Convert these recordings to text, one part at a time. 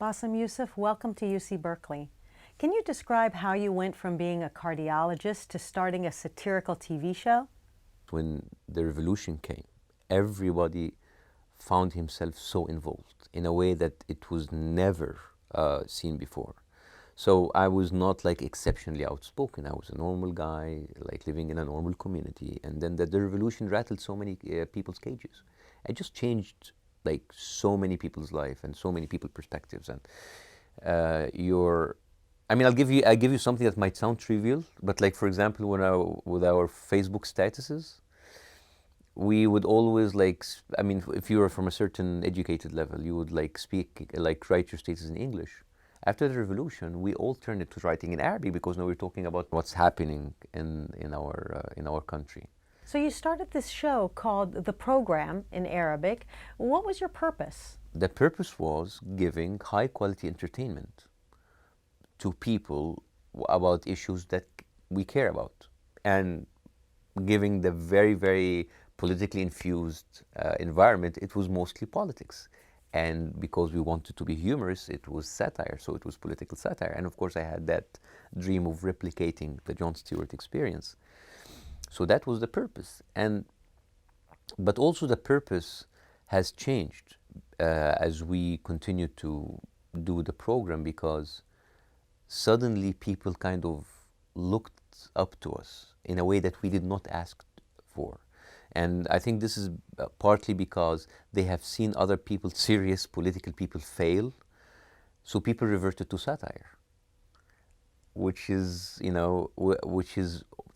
Bassem Youssef, welcome to UC Berkeley. Can you describe how you went from being a cardiologist to starting a satirical TV show? When the revolution came, everybody found himself so involved in a way that it was never seen before. So I was not like exceptionally outspoken. I was a normal guy, like living in a normal community. And then the revolution rattled so many people's cages. It just changed like so many people's life and so many people's perspectives. And I'll give you something that might sound trivial, but like for example, with our Facebook statuses, we would always if you were from a certain educated level, you would write your status in English. After the revolution, we all turned it to writing in Arabic because now we're talking about what's happening in our country. So you started this show called The Program in Arabic. What was your purpose? The purpose was giving high quality entertainment to people about issues that we care about, and giving the very, very politically infused environment, it was mostly politics. And because we wanted to be humorous, it was satire, so it was political satire. And of course, I had that dream of replicating the Jon Stewart experience. So that was the purpose. But also the purpose has changed as we continue to do the program, because suddenly people kind of looked up to us in a way that we did not ask for. And I think this is partly because they have seen other people, serious political people, fail. So people reverted to satire, which is,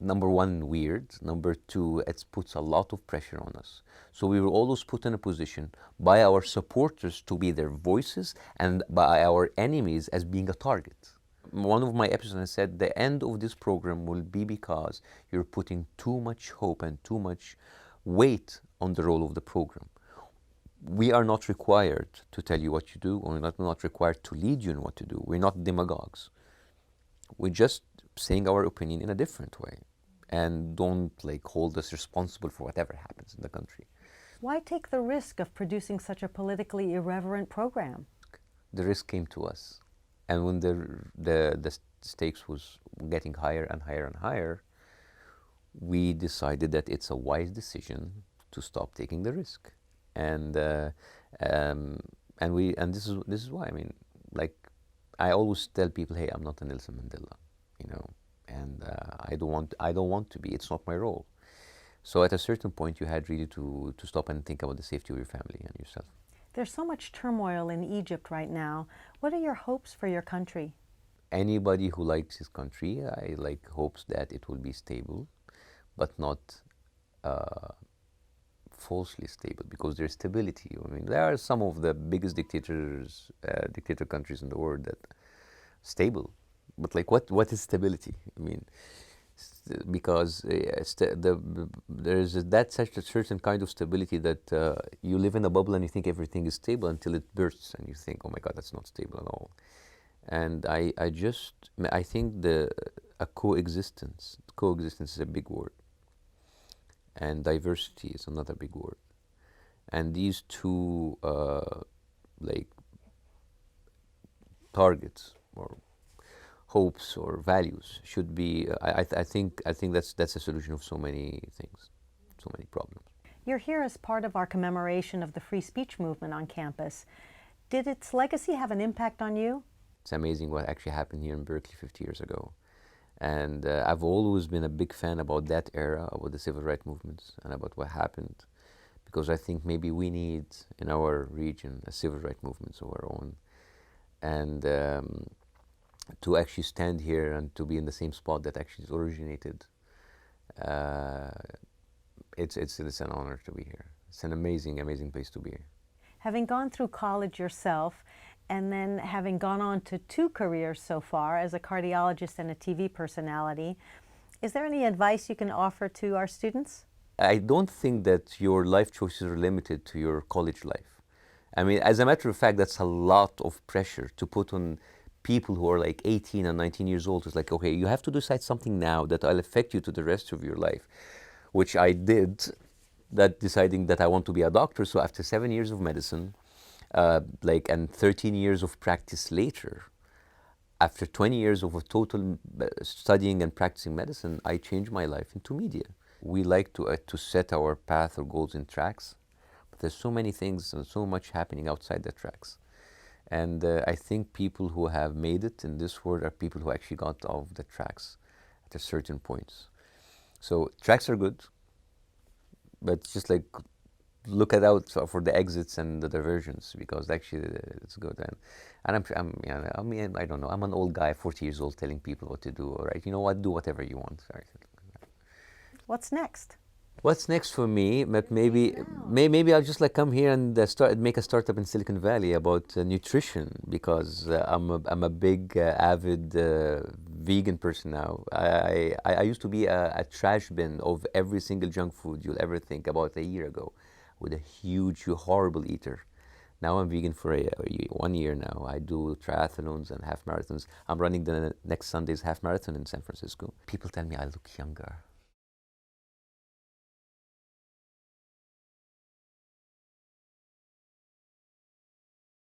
number one, weird. Number two, it puts a lot of pressure on us. So we were always put in a position by our supporters to be their voices, and by our enemies as being a target. One of my episodes, I said, the end of this program will be because you're putting too much hope and too much weight on the role of the program. We are not required to tell you what you do, or not required to lead you in what to do. We're not demagogues. We're just saying our opinion in a different way, and don't hold us responsible for whatever happens in the country. Why take the risk of producing such a politically irreverent program? The risk came to us. And when the stakes was getting higher and higher and higher, we decided that it's a wise decision to stop taking the risk. And this is why, I always tell people, hey, I'm not a Nelson Mandela, and I don't want to be. It's not my role. So at a certain point, you had really to stop and think about the safety of your family and yourself. There's so much turmoil in Egypt right now. What are your hopes for your country? Anybody who likes his country, hopes that it will be stable, but not falsely stable, because there's stability. There are some of the biggest dictator countries in the world that stable, but what is stability? Because there's such a certain kind of stability that you live in a bubble and you think everything is stable until it bursts and you think, oh my God, that's not stable at all. And I think coexistence is a big word, and diversity is another big word. And these two targets or hopes or values should be, I think that's a solution of so many things, so many problems. You're here as part of our commemoration of the free speech movement on campus. Did its legacy have an impact on you? It's amazing what actually happened here in Berkeley 50 years ago. And I've always been a big fan about that era, about the civil rights movements and about what happened, because I think maybe we need in our region a civil rights movement of our own. And to actually stand here and to be in the same spot that actually originated, it's an honor to be here. It's an amazing, amazing place to be here. Having gone through college yourself, and then having gone on to 2 careers so far as a cardiologist and a TV personality, is there any advice you can offer to our students? I don't think that your life choices are limited to your college life. As a matter of fact, that's a lot of pressure to put on people who are 18 and 19 years old. It's okay, you have to decide something now that will affect you to the rest of your life, which I did, that deciding that I want to be a doctor. So after 7 years of medicine, And 13 years of practice later, after 20 years of a total studying and practicing medicine, I changed my life into media. We like to set our path or goals in tracks, but there's so many things and so much happening outside the tracks. And I think people who have made it in this world are people who actually got off the tracks at a certain points. So tracks are good, but just like look out for the exits and the diversions, because actually it's good. And I mean, I don't know. I'm an old guy, 40 years old, telling people what to do. All right, you know what? Do whatever you want. Sorry. What's next? What's next for me? But maybe I'll just like come here and make a startup in Silicon Valley about nutrition, because I'm a big avid vegan person now. I used to be a trash bin of every single junk food you'll ever think about a year ago, with a huge, horrible eater. Now I'm vegan for 1 year now. I do triathlons and half marathons. I'm running the next Sunday's half marathon in San Francisco. People tell me I look younger.